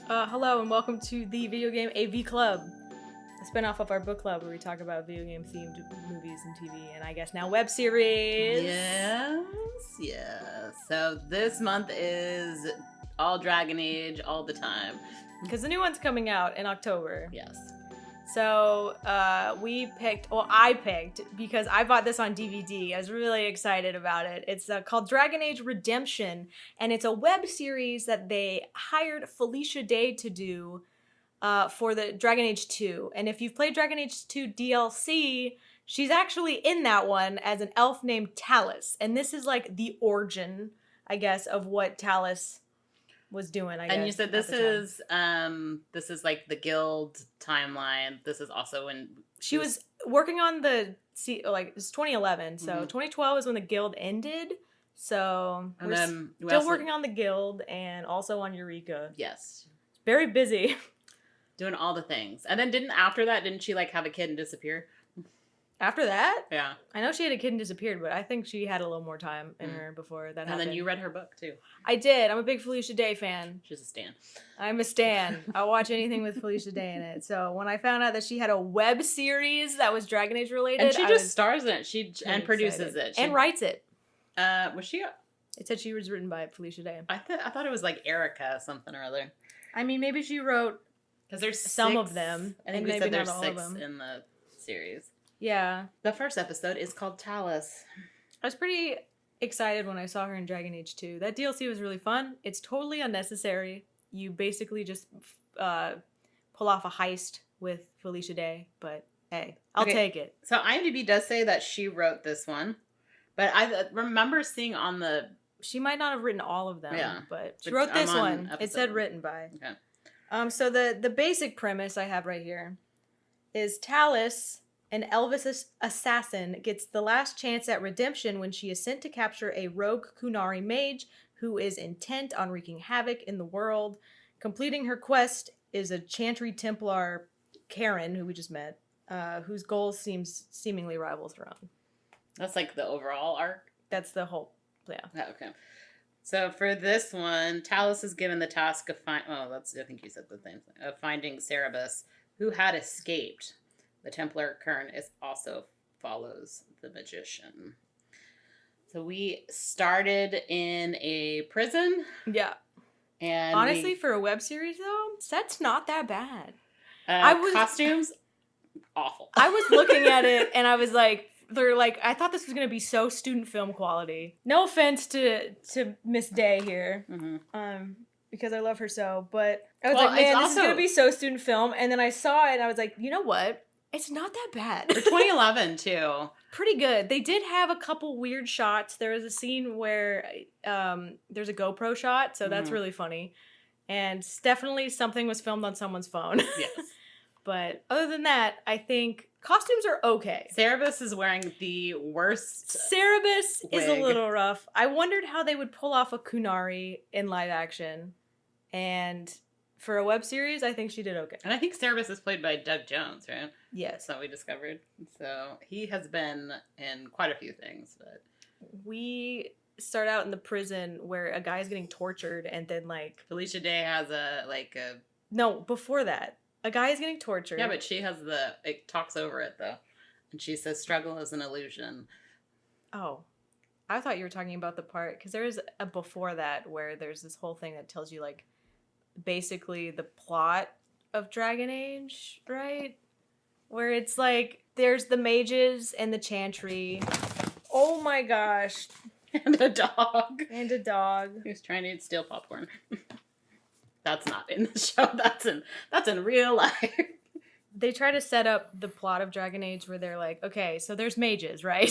Hello and welcome to the Video Game AV Club, a spinoff of our book club where we talk about video game themed movies and TV, and I guess now web series. Yes. So this month is all Dragon Age all the time. Because the new one's coming out in October. Yes. So I picked, because I bought this on DVD. I was really excited about it. It's called Dragon Age Redemption, and it's a web series that they hired Felicia Day to do for the Dragon Age 2. And if you've played Dragon Age 2 DLC, she's actually in that one as an elf named Tallis. And this is like the origin, I guess, of what Tallis was doing, I guess. And you said this is like the guild timeline. This is also when she was working on it's 2011, so 2012 is when the guild ended. So we're still working on the guild and also on Eureka. Yes. Very busy. Doing all the things. And then didn't she like have a kid and disappear? After that? Yeah. I know she had a kid and disappeared, but I think she had a little more time in her before that happened. And then you read her book, too. I did. I'm a big Felicia Day fan. She's a stan. I'm a stan. I'll watch anything with Felicia Day in it. So when I found out that she had a web series that was Dragon Age related, and she just stars in it. And produces it. And writes it. Was she? It said she was written by Felicia Day. I thought it was like Erica something or other. I mean, maybe she wrote because there's some of them. I think we said there's 6 in the series. Yeah. The first episode is called Tallis. I was pretty excited when I saw her in Dragon Age 2. That DLC was really fun. It's totally unnecessary. You basically just pull off a heist with Felicia Day, but hey, I'll take it. So IMDb does say that she wrote this one, but I remember seeing on the... She might not have written all of them, but she but wrote this one. Episode. It said written by. Okay. So the basic premise I have right here is Tallis, an Elvish assassin, gets the last chance at redemption when she is sent to capture a rogue Qunari mage who is intent on wreaking havoc in the world. Completing her quest is a Chantry Templar, Cairn, who we just met, whose goals seemingly rival Throne. That's like the overall arc? That's the whole, yeah. Oh, okay. So for this one, Tallis is given the task of I think you said the same thing, of finding Saarebas, who had escaped. The Templar Cairn also follows the magician. So we started in a prison. Yeah. And honestly, for a web series, though, that's not that bad. Costumes, awful. I was looking at it and I was like, I thought this was going to be so student film quality. No offense to Miss Day here. Mm-hmm. Because I love her so, but I was like, man, this is going to be so student film. And then I saw it and I was like, you know what? It's not that bad. For 2011, too. Pretty good. They did have a couple weird shots. There was a scene where there's a GoPro shot, so that's really funny. And definitely something was filmed on someone's phone. Yes. But other than that, I think costumes are okay. Saarebas is wearing the worst Saarebas wig. is a little rough. I wondered how they would pull off a Qunari in live action. And for a web series, I think she did okay. And I think Saarebas is played by Doug Jones, right? Yes. That's what we discovered. So he has been in quite a few things. But we start out in the prison where a guy's getting tortured and then Felicia Day has No, before that. A guy is getting tortured. Yeah, but she has it talks over it though. And she says struggle is an illusion. Oh. I thought you were talking about the part, because there is a before that where there's this whole thing that tells you basically the plot of Dragon Age, right? Where it's there's the mages and the Chantry. Oh my gosh. And a dog. And a dog. Who's trying to steal popcorn. That's not in the show. That's in real life. They try to set up the plot of Dragon Age where they're like, okay, so there's mages, right?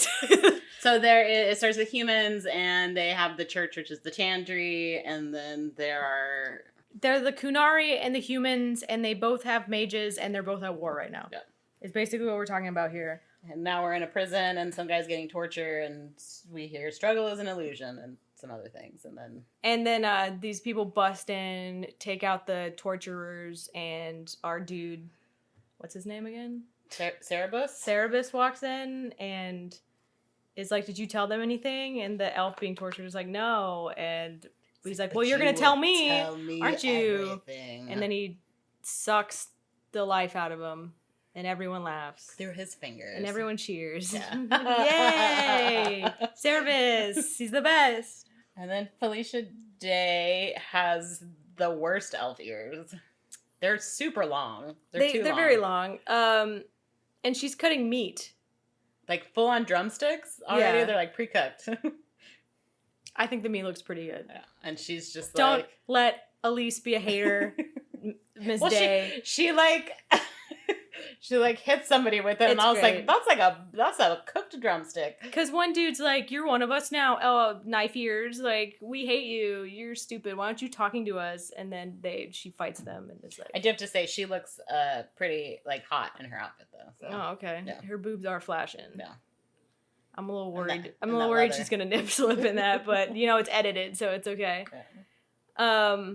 So it starts with humans, and they have the church, which is the Chantry, and then they're the Qunari and the humans, and they both have mages, and they're both at war right now. Yeah. It's basically what we're talking about here. And now we're in a prison, and some guy's getting tortured, and we hear struggle is an illusion, and some other things, and then these people bust in, take out the torturers, and our dude, what's his name again? Saarebas? Saarebas walks in and is like, did you tell them anything? And the elf being tortured is like, no. And he's like, well, you're going to tell me, aren't you? Everything. And then he sucks the life out of him. And everyone laughs. Through his fingers. And everyone cheers. Yeah. Yay! Saarebas! He's the best. And then Felicia Day has the worst elf ears. They're super long. They're very long. And she's cutting meat. Like full on drumsticks already? Yeah. They're like pre-cooked. I think the meat looks pretty good. Yeah. And she's just Don't let Elise be a hater, Miss Day. She like... She like hit somebody with it, and I was great. like, that's a cooked drumstick. Because one dude's like, you're one of us now. Oh, knife ears. Like, we hate you. You're stupid. Why aren't you talking to us? And then she fights them and is like, I do have to say she looks pretty like hot in her outfit though. So. oh, okay. Yeah. Her boobs are flashing. Yeah. I'm a little worried. I'm a little worried leather. she's gonna nip slip in that, but it's edited, so it's okay. Yeah.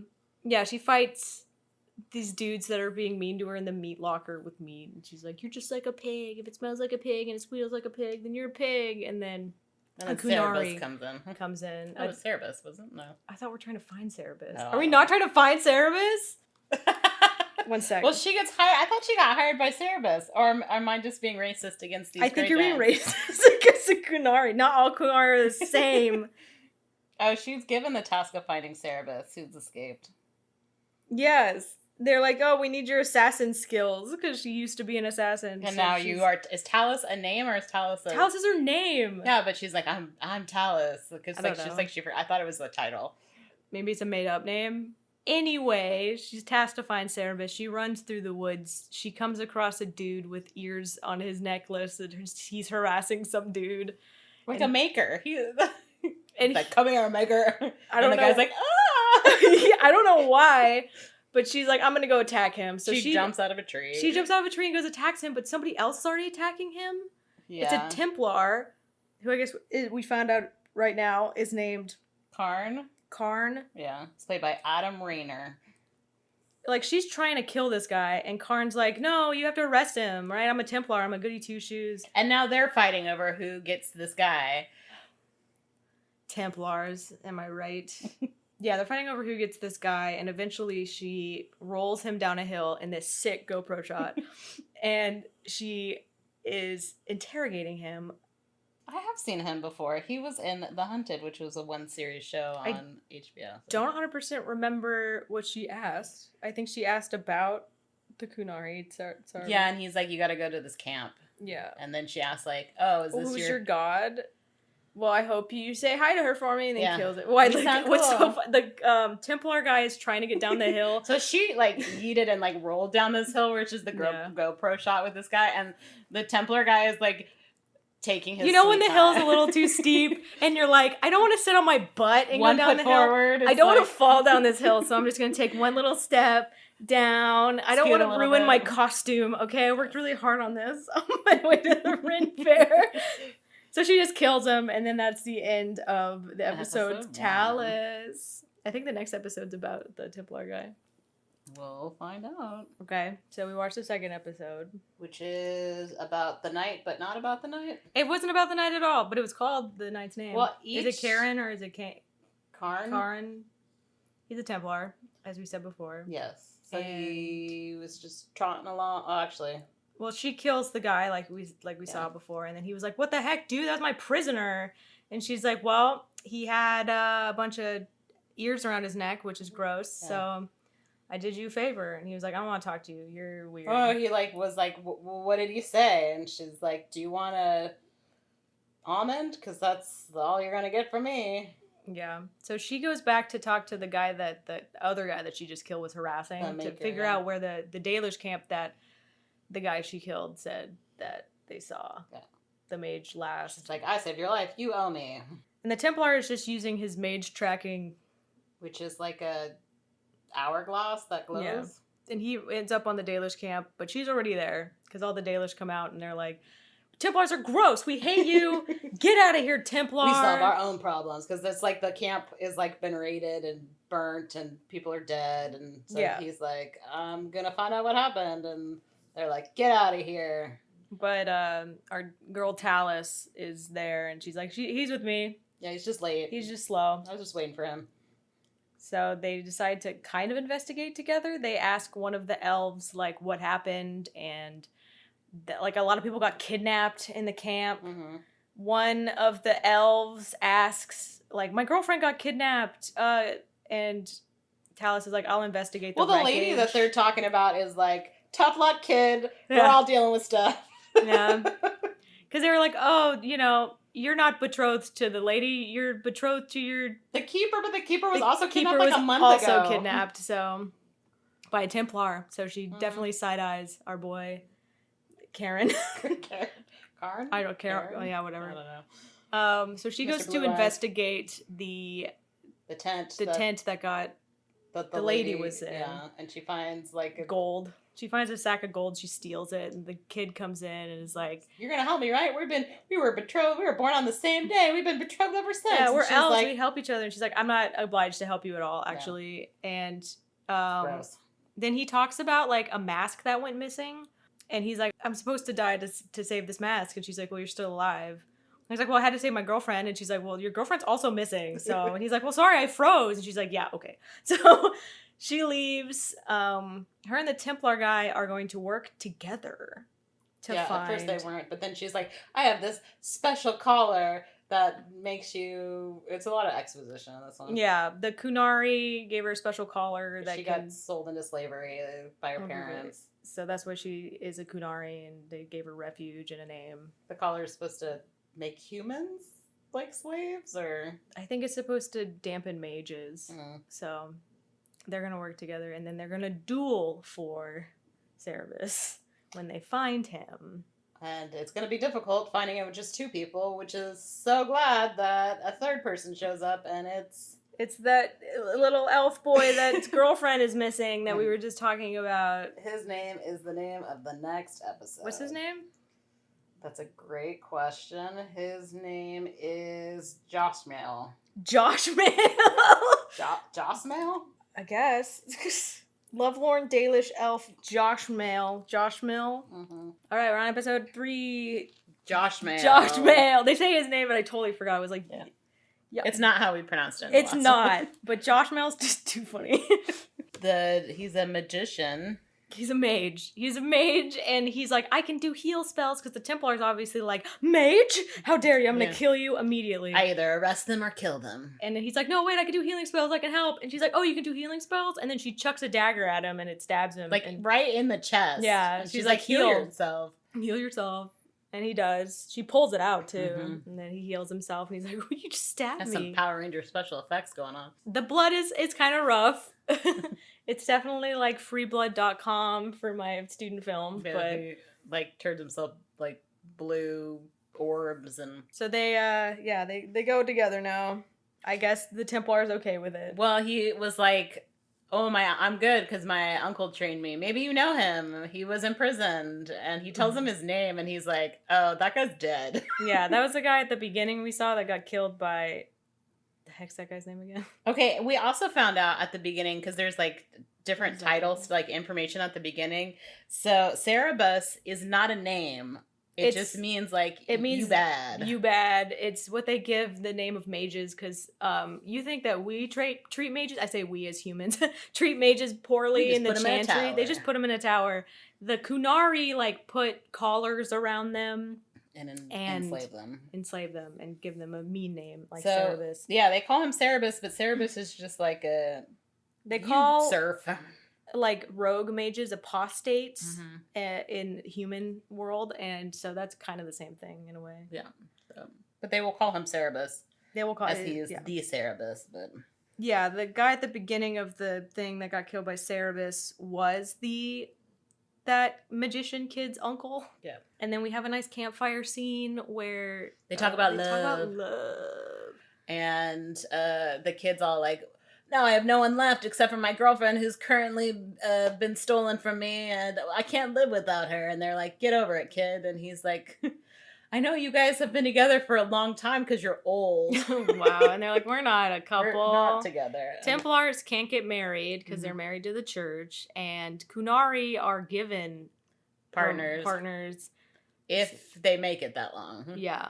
Yeah, she fights these dudes that are being mean to her in the meat locker with meat, and she's like, "You're just like a pig. If it smells like a pig and it squeals like a pig, then you're a pig." And then Qunari comes in. Oh, Saarebas, wasn't? No. I thought we're trying to find Saarebas. Oh. Are we not trying to find Saarebas? One sec. Well, she gets hired. I thought she got hired by Saarebas, or am I just being racist against these? I think great you're being giants? racist against the Qunari. Not all Qunari are the same. Oh, she's given the task of finding Saarebas, who's escaped. Yes. They're like, oh, we need your assassin skills, because she used to be an assassin. And so now you are. Is Tallis a name, or is Tallis a... Tallis is her name. Yeah, but she's like, I'm Tallis, because I like don't she's know. like I thought it was the title. Maybe it's a made-up name. Anyway, she's tasked to find Saarebas. She runs through the woods. She comes across a dude with ears on his necklace, and he's harassing some dude. Like a maker. And like, come here, maker. I don't and the know. guy's like, ah! Yeah, I don't know why, but she's like, I'm gonna go attack him. So she jumps out of a tree. She jumps out of a tree and goes attacks him, but somebody else is already attacking him. Yeah. It's a Templar, who I guess we found out right now is named Cairn. Yeah. It's played by Adam Rayner. Like, she's trying to kill this guy, and Cairn's like, no, you have to arrest him, right? I'm a Templar. I'm a goody two-shoes. And now they're fighting over who gets this guy. Templars, am I right? Yeah, they're fighting over who gets this guy, and eventually she rolls him down a hill in this sick GoPro shot, and she is interrogating him. I have seen him before. He was in The Hunted, which was a one-series show on HBO. So. Don't 100% remember what she asked. I think she asked about the Qunari. Yeah, and he's like, you gotta go to this camp. Yeah. And then she asks, like, oh, is this who's your god? Well, I hope you say hi to her for me, and then Yeah. kills it. Well, sound what's so cool. fun, the Templar guy is trying to get down the hill. So she, like, yeeted and, like, rolled down this hill, which is the GoPro shot with this guy, and the Templar guy is, like, taking his when the time. hill's a little too steep, and you're like, I don't want to sit on my butt and one go down foot the hill. forward. I don't want to fall down this hill, so I'm just going to take one little step down. I don't Scoot want a to little ruin bit. my costume, okay? I worked really hard on this on my way to the Ren Fair. So she just kills him, and then that's the end of the episode. Episode Tallis. I think the next episode's about the Templar guy. We'll find out. Okay, so we watched the second episode. Which is about the night, but not about the night. It wasn't about the night at all, but it was called the knight's name. Well, is it Cairn or is it Cairn? Cairn? He's a Templar, as we said before. Yes. So he was just trotting along. Oh, actually. Well, she kills the guy like we saw before, and then he was like, "What the heck, dude? That's my prisoner." And she's like, "Well, he had a bunch of ears around his neck, which is gross. Yeah. So I did you a favor." And he was like, "I don't want to talk to you. You're weird." Oh, he was like, what did he say? And she's like, do you want a almond? Because that's all you're gonna get from me. Yeah. So she goes back to talk to the guy the other guy that she just killed was harassing The maker, to figure out where the Dalish camp that the guy she killed said that they saw. Yeah. The mage last. It's like, I saved your life. You owe me. And the Templar is just using his mage tracking, which is like a hourglass that glows. Yeah. And he ends up on the Dalish camp, but she's already there because all the Dalish come out and they're like, Templars are gross. We hate you. Get out of here, Templar. We solve our own problems because it's like the camp is like been raided and burnt and people are dead. And so he's like, I'm going to find out what happened. And they're like, get out of here. But our girl Tallis is there and she's like, he's with me. Yeah, he's just late. He's just slow. I was just waiting for him. So they decide to kind of investigate together. They ask one of the elves, like, what happened, and like a lot of people got kidnapped in the camp. Mm-hmm. One of the elves asks, like, my girlfriend got kidnapped, and Tallis is like, I'll investigate the Well, the lady that they're talking about is like, tough luck, kid. We're all dealing with stuff. Yeah. Because they were like, oh, you know, you're not betrothed to the lady. You're betrothed to the keeper, but the keeper was also keeper kidnapped like a month ago. Also kidnapped, so by a Templar. So she definitely side eyes our boy, Cairn. Cairn? I don't care. Cairn? Oh yeah, whatever. I don't know. So she Mr. goes to Blue Eyes. investigate the tent that got the lady was in. Yeah, and she finds like gold. She finds a sack of gold. She steals it, and the kid comes in and is like, "You're gonna help me, right? We were betrothed. We were born on the same day. We've been betrothed ever since." Yeah, we're elves. Like, we help each other. And she's like, "I'm not obliged to help you at all, actually." Yeah. And gross. Then he talks about like a mask that went missing, and he's like, "I'm supposed to die to save this mask," and she's like, "Well, you're still alive." And he's like, "Well, I had to save my girlfriend," and she's like, "Well, your girlfriend's also missing." So, and he's like, "Well, sorry, I froze," and she's like, "Yeah, okay." So. She leaves. Her and the Templar guy are going to work together to find... at first they weren't, but then she's like, I have this special collar that makes you... It's a lot of exposition on this one. Yeah, the Qunari gave her a special collar that she got sold into slavery by her parents. So that's why she is a Qunari, and they gave her refuge and a name. The collar is supposed to make humans like slaves, or... I think it's supposed to dampen mages. So... They're going to work together, and then they're going to duel for Saarebas when they find him. And it's going to be difficult finding it with just two people, which is so glad that a third person shows up, and it's that little elf boy that girlfriend is missing that we were just talking about. His name is the name of the next episode. What's his name? That's a great question. His name is Josmael. Josmael? Josmael? I guess. Lovelorn Dalish elf Josmael. Mm-hmm. All right, we're on episode 3. Josmael. They say his name, but I totally forgot. I was like, yeah. It's not how we pronounced it. It's not. But Josmael's just too funny. He's a magician. He's a mage. And he's like, I can do heal spells, because the Templars obviously like, mage? How dare you? I'm going to kill you immediately. I either arrest them or kill them. And then he's like, no, wait, I can do healing spells. I can help. And she's like, oh, you can do healing spells? And then she chucks a dagger at him, and it stabs him. Like, right in the chest. Yeah. And she's like, heal yourself. Heal yourself. And he does. She pulls it out, too. Mm-hmm. And then he heals himself, and he's like, oh, you just stabbed me. Has some Power Ranger special effects going on. The blood it's kind of rough. It's definitely like freeblood.com for my student film. Yeah, but he, like, turns himself, like, blue orbs and... So they go together now. I guess the Templar's okay with it. Well, he was like, I'm good because my uncle trained me. Maybe you know him. He was imprisoned. And he tells him his name, and he's like, oh, that guy's dead. Yeah, that was the guy at the beginning we saw that got killed by... The heck's that guy's name again? Okay, we also found out at the beginning, because there's like different titles, like information at the beginning. So Saarebas is not a name. It just means like you bad. You bad. It's what they give the name of mages, because you think that we treat mages, I say we as humans, treat mages poorly in the Chantry. They just put them in a tower. The Qunari like put collars around them. And enslave them and give them a mean name like Saarebas. Yeah, they call him Saarebas, but Saarebas is just like they call serf, like rogue mages apostates in human world, and so that's kind of the same thing in a way. Yeah, but they will call him Saarebas. They will call as he is the Saarebas, but yeah, the guy at the beginning of the thing that got killed by Saarebas was that magician kid's uncle. Yeah. And then we have a nice campfire scene where they talk about love. And the kid's all like, no, I have no one left except for my girlfriend who's currently been stolen from me, and I can't live without her. And they're like, get over it, kid. And he's like, I know you guys have been together for a long time because you're old. Wow. And they're like, we're not a couple. We're not together. Templars can't get married because they're married to the church. And Qunari are given partners. If they make it that long. Yeah.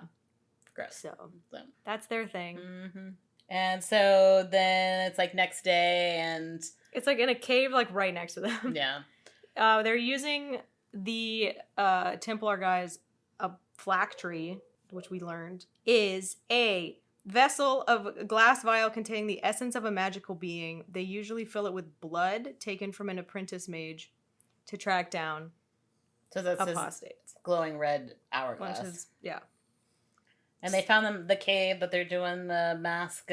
Gross. So that's their thing. Mm-hmm. And so then it's like next day, and It's like in a cave, like right next to them. yeah. They're using the Templar guys, a flak tree, which we learned is a vessel of a glass vial containing the essence of a magical being. They usually fill it with blood taken from an apprentice mage to track down So that's his apostates. glowing red hourglass. Which is, yeah. And they found the cave, but they're doing the mask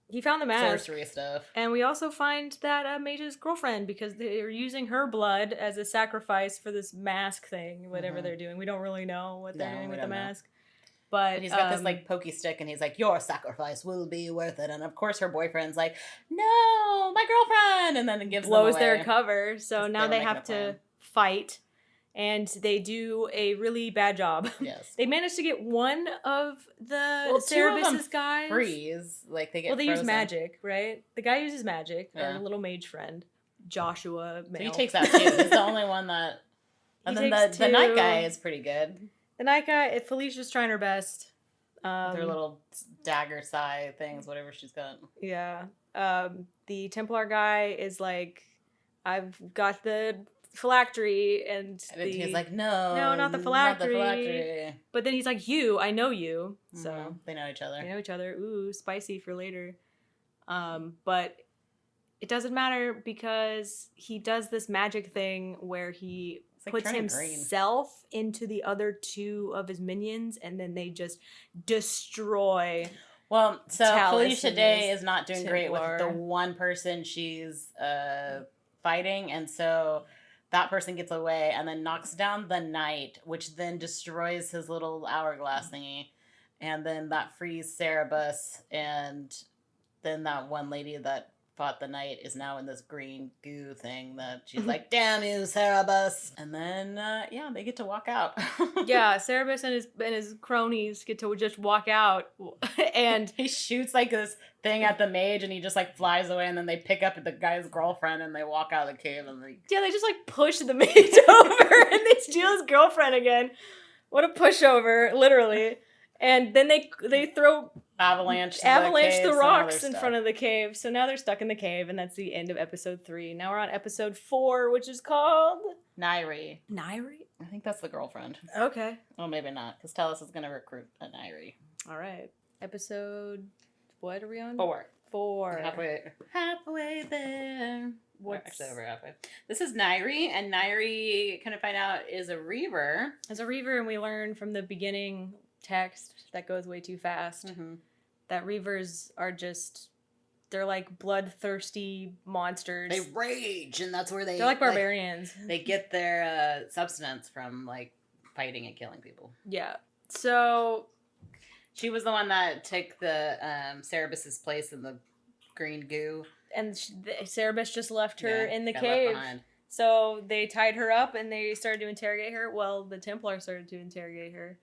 He found the mask. sorcery stuff. And we also find that mage's girlfriend, because they're using her blood as a sacrifice for this mask thing, whatever they're doing. We don't really know what they're doing with the mask. But and he's got this like pokey stick, and he's like, "Your sacrifice will be worth it." And of course, her boyfriend's like, "No, my girlfriend," and then it gives blows them away. their cover. So now they have to fight, and they do a really bad job. Yes, they managed to get one of the Saarebas' guys freeze. Like they get. Well, they frozen. use magic, right? The guy uses magic. Yeah. Our little mage friend, Joshua. So he takes out two. He's the only one that. And then the night guy is pretty good. The night guy, Felicia's trying her best. Their little dagger side things, whatever she's got. Yeah. The Templar guy is like, I've got the phylactery, and he's like, no, not the phylactery. But then he's like, I know you. So they know each other. They know each other. Ooh, spicy for later. But it doesn't matter because he does this magic thing where he puts himself into the other two of his minions, and then they just destroy. Well, so Tallis Felicia Day is not doing Templar. great with the one person she's fighting, and so that person gets away and then knocks down the knight, which then destroys his little hourglass thingy, and then that frees Saarebas, and then that one lady that fought the knight is now in this green goo thing that she's like, "Damn you, Saarebas!" And then they get to walk out. Yeah, Saarebas and his cronies get to just walk out, and he shoots like this thing at the mage, and he just like flies away, and then they pick up the guy's girlfriend, and they walk out of the cave, and they just like push the mage over, and they steal his girlfriend again. What a pushover, literally. And then they throw avalanche the rocks in front of the cave. So now they're stuck in the cave, and that's the end of episode 3. Now we're on episode 4, which is called Nyree. Nyree? I think that's the girlfriend. Okay. Well, maybe not, because Tallis is going to recruit a Nyree. All right. Episode, what are we on? 4. Halfway there. Actually, over halfway. This is Nyree, and Nyree, kind of find out, is a reaver. As a reaver, and we learn from the beginning text that goes way too fast that reavers are they're like bloodthirsty monsters. They rage, and that's where they're like barbarians. They get their substance from like fighting and killing people. Yeah. So she was the one that took the Saarebas' place in the green goo, and Saarebas just left her in the cave. So they tied her up, and they started to interrogate her. Well, the Templar started to interrogate her.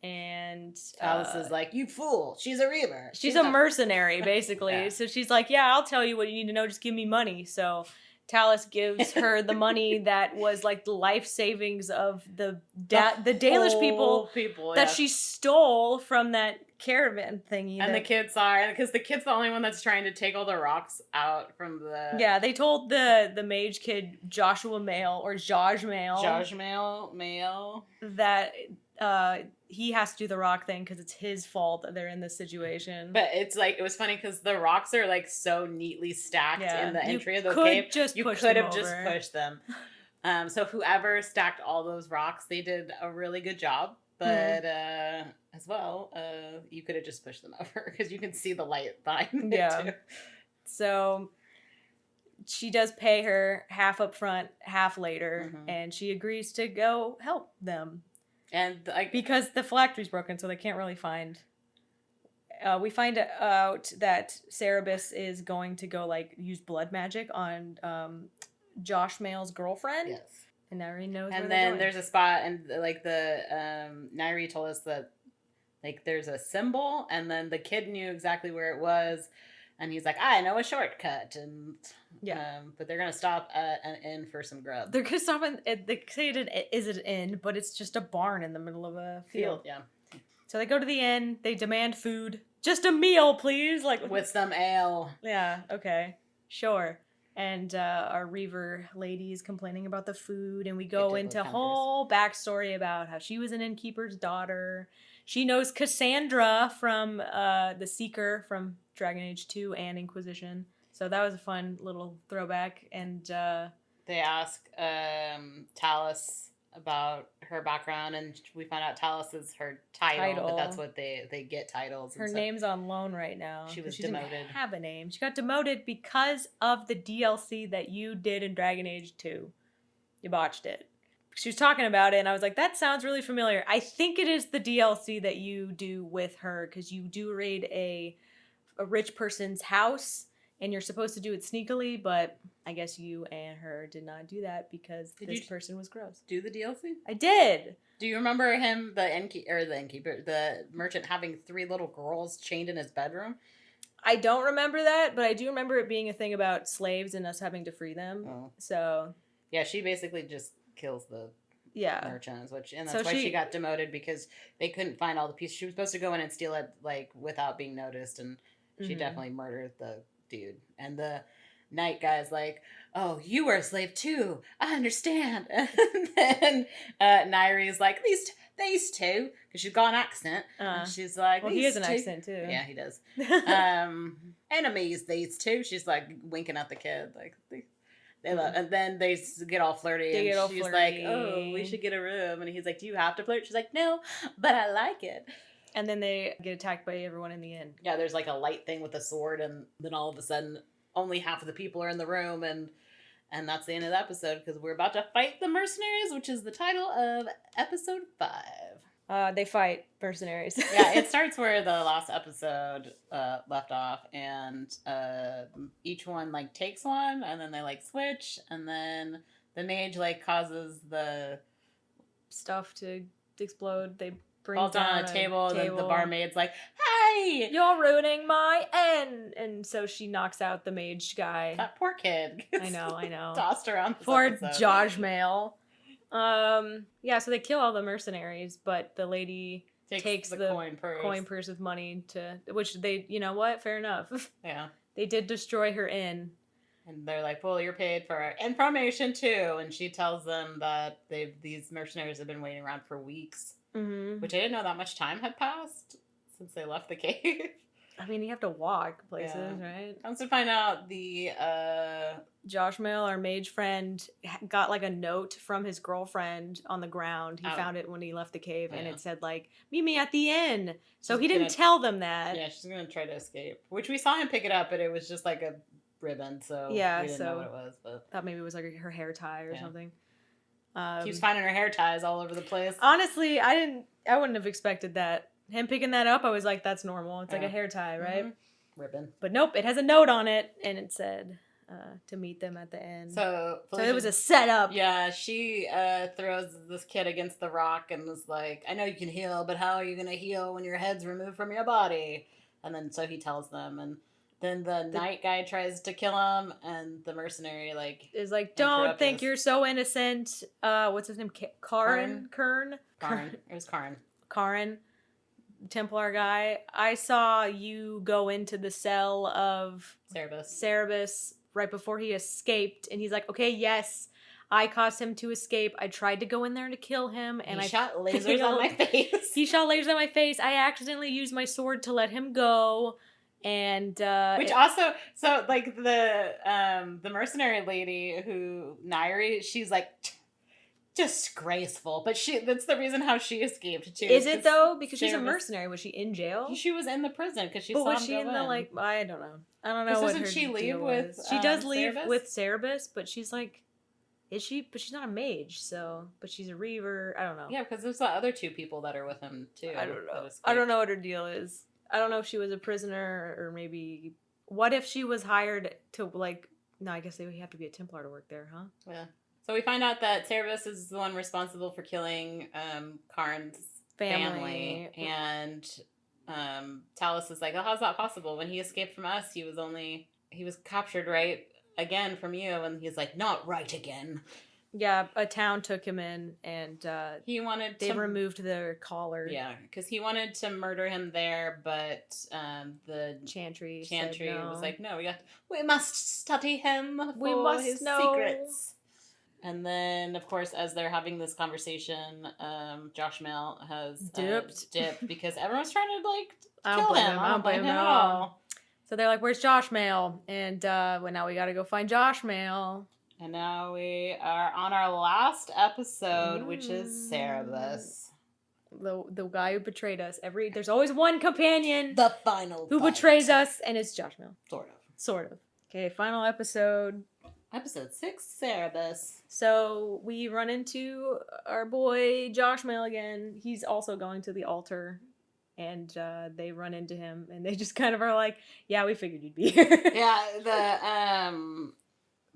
And Tallis is like, "You fool, she's a reaver. She's a mercenary, basically." Yeah. So she's like, "Yeah, I'll tell you what you need to know. Just give me money." So Tallis gives her the money that was like the life savings of the Dalish people that she stole from that caravan thingy. And the kids are, because the kid's the only one that's trying to take all the rocks out from the... Yeah, they told the mage kid Josmael that he has to do the rock thing because it's his fault that they're in this situation. But it's like, it was funny because the rocks are like so neatly stacked in the entry of the cave. You could have just pushed them. So whoever stacked all those rocks, they did a really good job. But as well, you could have just pushed them over because you can see the light behind it too. So she does pay her half up front, half later, and she agrees to go help them. And because the phylactery's broken, so they can't really find. We find out that Saarebas is going to go like use blood magic on Josmael's girlfriend. Yes, and Nyree knows. And then there's a spot, and like the Nyree told us that like there's a symbol, and then the kid knew exactly where it was, and he's like, I know a shortcut, and but they're gonna stop at an inn for some grub. They're gonna stop they say it is an inn, but it's just a barn in the middle of a field. Yeah. So they go to the inn. They demand food. Just a meal, please. Like With some ale. Yeah. Okay. Sure. And our Reaver lady is complaining about the food, and we go into whole backstory about how she was an innkeeper's daughter. She knows Cassandra from the Seeker from Dragon Age 2 and Inquisition. So that was a fun little throwback. And they ask Tallis about her background, and we find out Tallis is her title. But that's what they get titles. Her name's on loan right now. She was demoted. Didn't have a name. She got demoted because of the DLC that you did in Dragon Age 2. You botched it. She was talking about it, and I was like, that sounds really familiar. I think it is the DLC that you do with her, because you do raid a rich person's house, and you're supposed to do it sneakily, but I guess you and her did not do that because this person was gross. Do the DLC? I did. Do you remember him, the merchant, having 3 little girls chained in his bedroom? I don't remember that, but I do remember it being a thing about slaves and us having to free them. Oh. So yeah, she basically just kills the merchants, that's why she got demoted, because they couldn't find all the pieces. She was supposed to go in and steal it like without being noticed, and she definitely murdered the dude. And the knight guy's like, oh, you were a slave too, I understand. And then Nyree's like, these two, because she's got an accent, and she's like, well, he has an accent too. Yeah, he does. Enemies, these two. She's like winking at the kid, like they love. And then they get all flirty, and she's like, oh, we should get a room, and he's like, do you have to flirt? She's like, no, but I like it. And then they get attacked by everyone in the inn. Yeah, there's like a light thing with a sword, and then all of a sudden, only half of the people are in the room, and that's the end of the episode, because we're about to fight the Mercenaries, which is the title of episode 5. They fight mercenaries. Yeah, it starts where the last episode left off, and each one like takes one, and then they like switch, and then the mage like causes the stuff to explode. They bring falls down on a table, and then the barmaid's like, "Hey, you're ruining my end!" And so she knocks out the mage guy. That poor kid. I know. Tossed around. Poor Josmael. Yeah, so they kill all the mercenaries, but the lady takes the coin purse with money which they, you know what? Fair enough. Yeah. They did destroy her inn. And they're like, well, you're paid for information too. And she tells them that these mercenaries have been waiting around for weeks. Mm-hmm. Which I didn't know that much time had passed since they left the cave. I mean, you have to walk places, right? Comes to find out the Josmael, our mage friend, got like a note from his girlfriend on the ground. He found it when he left the cave, and it said like, meet me at the inn. So he didn't tell them that. Yeah, she's gonna try to escape. Which we saw him pick it up, but it was just like a ribbon, so we didn't know what it was. But thought maybe it was like her hair tie or something. Keeps finding her hair ties all over the place. Honestly, I wouldn't have expected that. Him picking that up, I was like, that's normal. It's like a hair tie, right? Mm-hmm. Ribbon. But nope, it has a note on it, and it said to meet them at the end. So it was a setup. Yeah, she throws this kid against the rock and was like, I know you can heal, but how are you going to heal when your head's removed from your body? And then so he tells them, and then the knight guy tries to kill him, and the mercenary is like, don't think you're so innocent. What's his name? Cairn? It was Cairn. Cairn, Templar guy. I saw you go into the cell of Saarebas right before he escaped, and he's like, okay, yes, I caused him to escape. I tried to go in there to kill him, and I shot lasers on my face. He shot lasers on my face. I accidentally used my sword to let him go. And which also, so like the mercenary lady who Nyree, she's like disgraceful, but that's the reason how she escaped too. Is it though? Because she's a mercenary. Was she in jail? She was in the prison because she. But saw was she in the I don't know. I don't know what her she leave deal with. Was. She does leave Saarebas? with Saarebas, but she's like, is she? But she's not a mage, so. But she's a reaver. I don't know. Yeah, because there's the other 2 people that are with him too. I don't know. I don't know what her deal is. I don't know if she was a prisoner or maybe. What if she was hired to No, I guess they would have to be a Templar to work there, huh? Yeah. So we find out that Saarebas is the one responsible for killing Cairn's family. And Tallis is like, oh, how's that possible? When he escaped from us, he was captured right again from you. And he's like, not right again. Yeah, a town took him in, and He wanted they to removed their collar. Yeah, because he wanted to murder him there, but the Chantry Chantry said no. was like, "No, we must study him We for must his know." secrets." And then, of course, as they're having this conversation, Josmael has dipped because everyone's trying to kill him. I don't blame him at all. So they're like, "Where's Josmael?" And well, now we got to go find Josmael. And now we are on our last episode, which is Saarebas. The guy who betrayed us. There's always one companion. The final who fight. betrays us, and it's Josmael. Sort of. Okay, final episode. Episode 6, Saarebas. So we run into our boy Josmael again. He's also going to the altar. And they run into him, and they just kind of are like, "Yeah, we figured you'd be here." Yeah,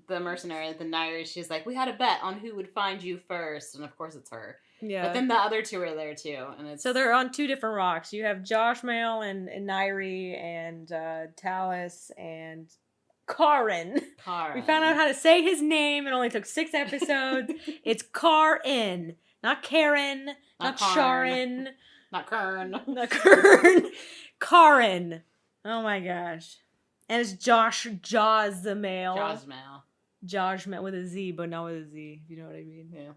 the mercenary, the Nyree, she's like, "We had a bet on who would find you first," and of course it's her. Yeah. But then the other two are there too, and so they're on 2 different rocks. You have Josmael and Nyree and Tallis and Cairn. We found out how to say his name. It only took 6 episodes. It's Cairn, not Karen, not Sharon. Not Cairn. Not Cairn. Cairn. Oh my gosh. And it's Josmael. Josmael with a Z, but not with a Z, if you know what I mean. Yeah.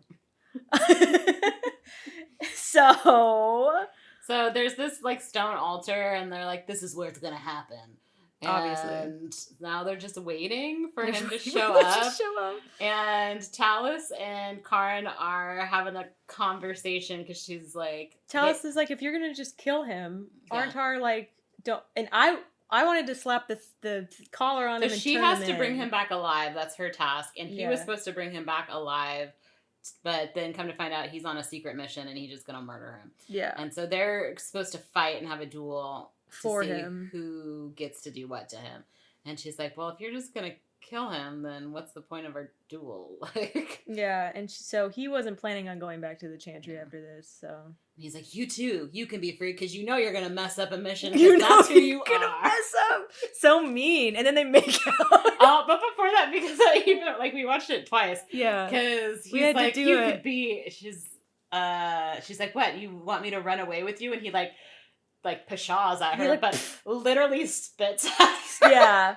So there's this stone altar, and they're like, "This is where it's gonna happen." Obviously. And now they're just waiting for him to show up. And Tallis and Cairn are having a conversation because she's like... Tallis is like, if you're going to just kill him, aren't our, don't... And I wanted to slap the collar on him and she turn has him to in. bring him back alive. That's her task. And he was supposed to bring him back alive. But then come to find out he's on a secret mission and he's just going to murder him. Yeah. And so they're supposed to fight and have a duel for see him, who gets to do what to him. And she's like, "Well, if you're just gonna kill him, then what's the point of our duel?" Yeah, and so he wasn't planning on going back to the Chantry after this. So and he's like, "You too, you can be free because you know you're gonna mess up a mission. That's who you are. Mess up. So mean." And then they make out. But before that, because even we watched it twice. Yeah, because he's like, "You could be." She's like, "What? You want me to run away with you?" And he pshaws at her, but literally spits at her. Yeah.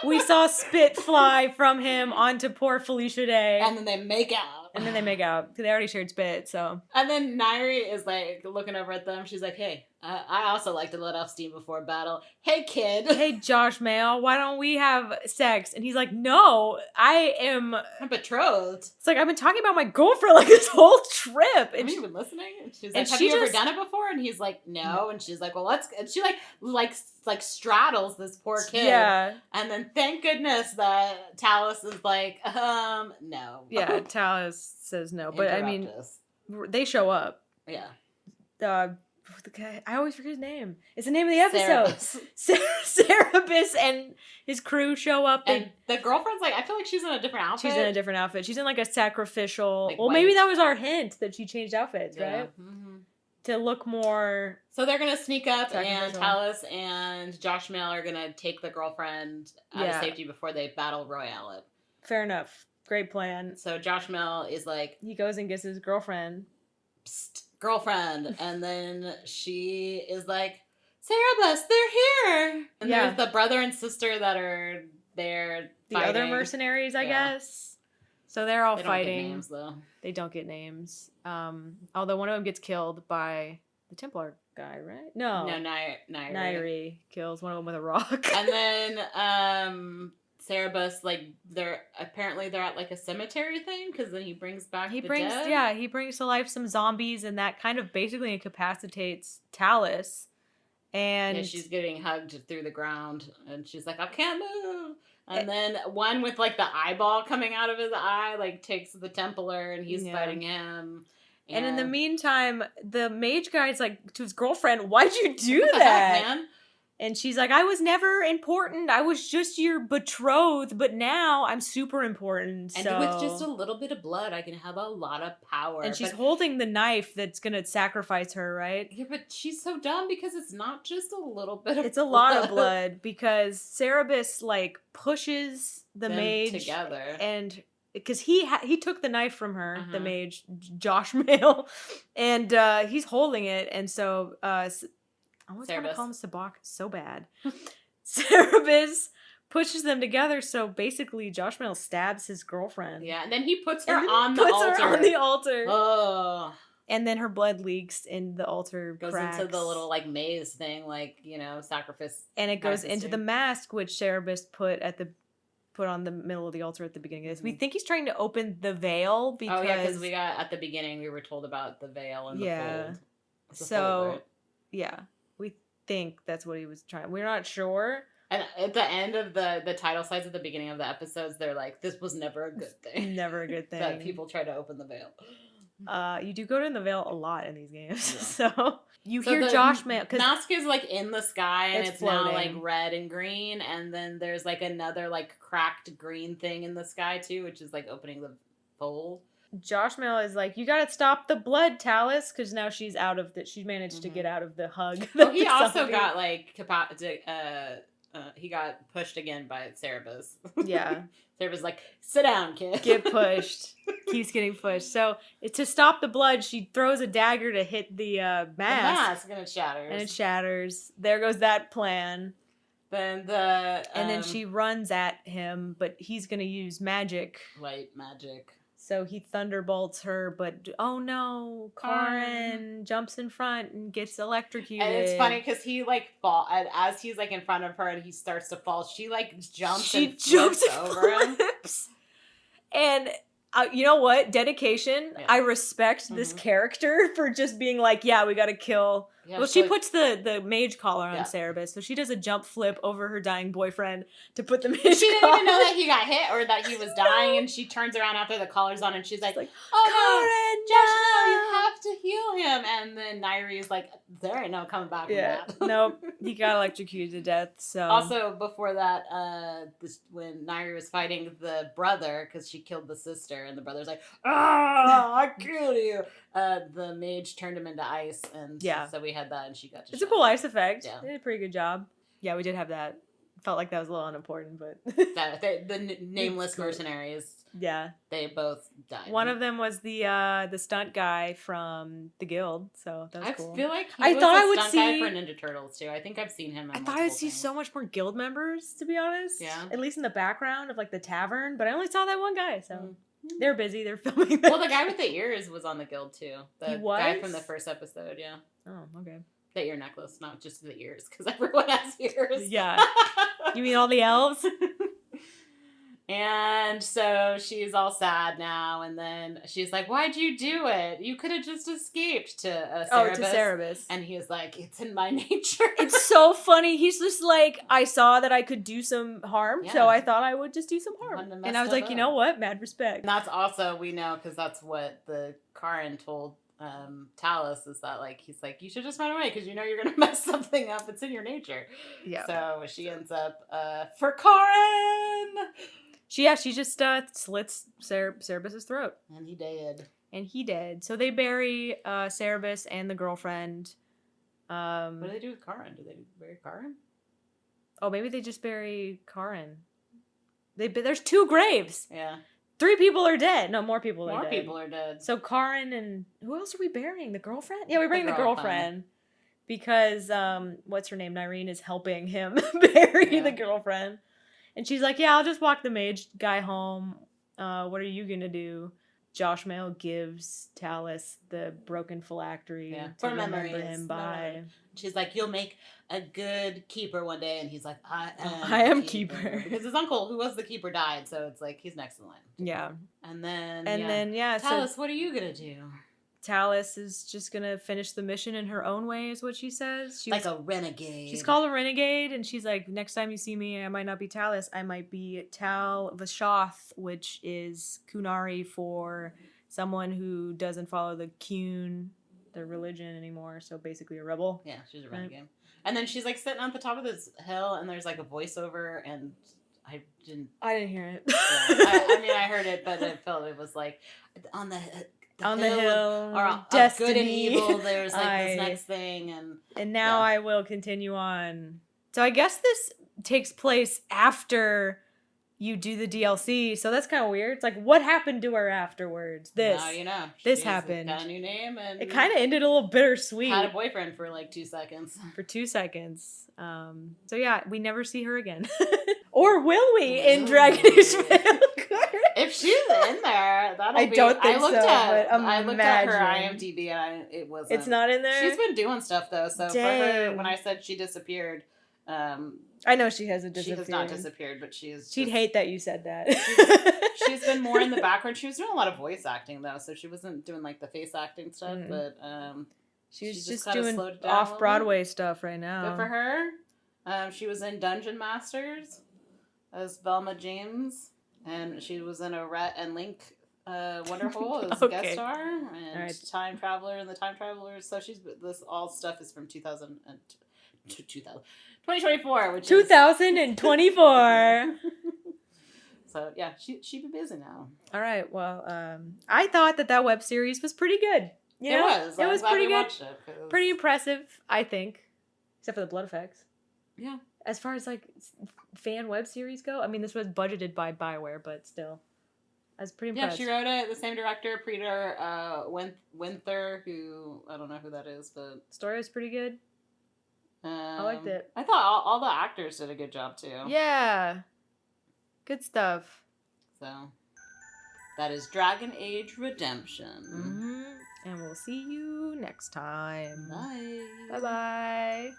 We saw spit fly from him onto poor Felicia Day. And then they make out. They already shared spit, so. And then Nyree is looking over at them. She's like, "Hey, I also like to let off steam before battle. Hey, kid." Hey, Josmael, why don't we have sex? And he's like, "No, I'm betrothed." It's like, I've been talking about my girlfriend this whole trip. And have you been listening? And she's like, "Have you ever done it before?" And he's like, "No." And she's like, "Well, let's." And she straddles this poor kid. Yeah. And then thank goodness that Tallis is like, no. Yeah, Tallis says no. But I mean, they show up. Yeah. The guy, I always forget his name. It's the name of the episode. Saarebas and his crew show up. And the girlfriend's I feel like she's in a different outfit. She's in a different outfit. She's in a sacrificial. Well, maybe that was our hint that she changed outfits, right? Mm-hmm. To look more. So they're gonna sneak up, and Tallis and Josmael are gonna take the girlfriend out of safety before they battle royale it. Fair enough. Great plan. So Josmael is like, he goes and gets his girlfriend. Psst, girlfriend, and then she is like, "Saarebas, they're here." And there's the brother and sister that are there. The other mercenaries, I guess. So they're all fighting. Don't get names, though. They don't get names. Although one of them gets killed by the Templar guy, right? No, Nyree kills one of them with a rock. And then Saarebas, they're at a cemetery thing, because then he brings back the dead. Yeah, he brings to life some zombies, and that kind of basically incapacitates Tallis. And she's getting hugged through the ground, and she's like, "I can't move." And then one with the eyeball coming out of his eye takes the Templar, and he's fighting him. And in the meantime, the mage guy's to his girlfriend, "Why'd you do that, man?" And she's like, "I was never important. I was just your betrothed, but now I'm super important." And with just a little bit of blood, I can have a lot of power. And she's holding the knife that's going to sacrifice her, right? Yeah, but she's so dumb because it's not just a little bit of blood. It's a lot of blood because Saarebas, pushes the mage together. And because he took the knife from her, the mage, Josmael, and he's holding it, and so I always want to call him Sabak so bad. Saarebas pushes them together, so basically Josmael stabs his girlfriend. Yeah, and then he puts her on the altar. Oh. And then her blood leaks and the altar goes cracks. Into the little like maze thing, like, you know, sacrifice. And it goes into the mask, which Saarebas put on the middle of the altar at the beginning of this. We think he's trying to open the veil because... Oh, yeah, because we got, at the beginning, we were told about the veil and the fold. So, yeah, we think that's what he was trying. We're not sure. And at the end of the title slides at the beginning of the episodes, they're like, this was never a good thing. Never a good thing. That people try to open the veil. You do go to the veil a lot in these games. Yeah. So you hear Josmael. Mask is like in the sky and it's now like red and green. And then there's like another like cracked green thing in the sky too, which is like opening the fold. Josmael is like, you gotta stop the blood, Tallis, because now she's out of the. She's managed to get out of the hug. Oh, he also got like he got pushed again by Saarebas. Yeah. Saarebas like, sit down, kid. Get pushed. Keeps getting pushed. So to stop the blood, she throws a dagger to hit the mask. The mask, and it shatters. And it shatters. There goes that plan. Then and then she runs at him, but he's gonna use magic. Light magic. So he thunderbolts her, but oh no, Cairn jumps in front and gets electrocuted. And it's funny because he like fall as he's like in front of her and he starts to fall. She like jumps and over him. And you know what? Dedication. Yeah. I respect this character for just being like, yeah, we got to kill. Yeah, well, she puts the mage collar on Saarebas, so she does a jump flip over her dying boyfriend to put the mage collar. She didn't even know that he got hit or that he was dying, and she turns around after the collar's on, and she's like oh, Josh, no, you have to heal him. And then Nyree's like, there ain't no coming back from that. Nope, he got electrocuted to death. So also, before that, when Nyree was fighting the brother, because she killed the sister, and the brother's like, I killed you. The mage turned him into ice, and so we had that, and she got to. It's a cool ice effect. Yeah. They did a pretty good job. Yeah, we did have that. Felt like that was a little unimportant, but the nameless mercenaries. Yeah, they both died. One of them was the stunt guy from the guild, so that was cool. I feel like I thought I would see guy for Ninja Turtles too. I think I've seen him. I thought I'd see so much more guild members, to be honest. Yeah, at least in the background of like the tavern, but I only saw that one guy, so. They're busy. They're filming this. Well, the guy with the ears was on the guild, too. The guy from the first episode, yeah. Oh, okay. The ear necklace, not just the ears, because everyone has ears. Yeah. You mean all the elves? And so she's all sad now, and then she's like, why'd you do it? You could have just escaped to Saarebas. Oh, to Saarebas. And he was like, it's in my nature. It's so funny. He's just like, I saw that I could do some harm, so I thought I would just do some harm. And I was like, you know what? Mad respect. And that's also, we know, because that's what the Cairn told Tallis, is that like, he's like, you should just run away because you know you're gonna mess something up. It's in your nature. Yeah. So she ends up for Cairn. She just slits Saarebas' throat. And he did. So they bury Saarebas and the girlfriend. What do they do with Cairn? Do they bury Cairn? Oh, maybe they just bury Cairn. There's 2 graves. Yeah. 3 people are dead. No, more people are dead. More people are dead. So Cairn and... Who else are we burying? The girlfriend? Yeah, we're burying the girlfriend. Because, what's her name? Nyree is helping him bury the girlfriend. And she's like, yeah, I'll just walk the mage guy home. What are you going to do? Josmael gives Tallis the broken phylactery to remember him by. She's like, you'll make a good keeper one day. And he's like, I am keeper. Because his uncle, who was the keeper, died. So it's like, he's next in line. Yeah. And then, Tallis, what are you going to do? Tallis is just going to finish the mission in her own way, is what she says. She's a renegade. She's called a renegade, and she's like, next time you see me, I might not be Tallis. I might be Tal Vashoth, which is Qunari for someone who doesn't follow the Qun, their religion anymore. So basically a rebel. Yeah, she's a renegade. Right. And then she's like sitting on the top of this hill, and there's like a voiceover, and I didn't hear it. Yeah. I heard it, but I felt it was like on the hill, or destiny, good and evil. There's like this next thing, and now I will continue on. So I guess this takes place after you do the DLC. So that's kind of weird. It's like, what happened to her afterwards? This. Now you know. This She's happened. Got a new name and It kind of ended a little bittersweet. had a boyfriend for like 2 seconds. For 2 seconds. So yeah, we never see her again. Or will we in Dragon Age Veil? If she's in there, that'll I be... don't think I looked so, at, but I looked at her imagine. IMDb and it wasn't... It's not in there? She's been doing stuff though, so for her, Dang. when I said she disappeared... I know she hasn't disappeared. She has not disappeared, but she's... She'd hate that you said that. She's been more in the background. She was doing a lot of voice acting though, so she wasn't doing like the face acting stuff, but She's she just kinda doing slowed it down a little off-Broadway stuff right now. Good for her. She was in Dungeon Masters as Velma James, and she was in a Rhett and Link Wonderhole as a guest star, and Time Traveler and the Time Travelers. So she's this all stuff is from 2024, which 2024. So yeah, she'd be busy now. All right. Well, I thought that web series was pretty good. You know? It was pretty good. Pretty impressive, I think, except for the blood effects. Yeah. As far as like fan web series go, I mean, this was budgeted by BioWare, but still, I was pretty impressed. Yeah, she wrote it. The same director, Peter Winther, who I don't know who that is, but story was pretty good. I liked it. I thought all the actors did a good job too. Yeah, good stuff. So that is Dragon Age Redemption. Mm-hmm. And we'll see you next time. Bye. Bye-bye.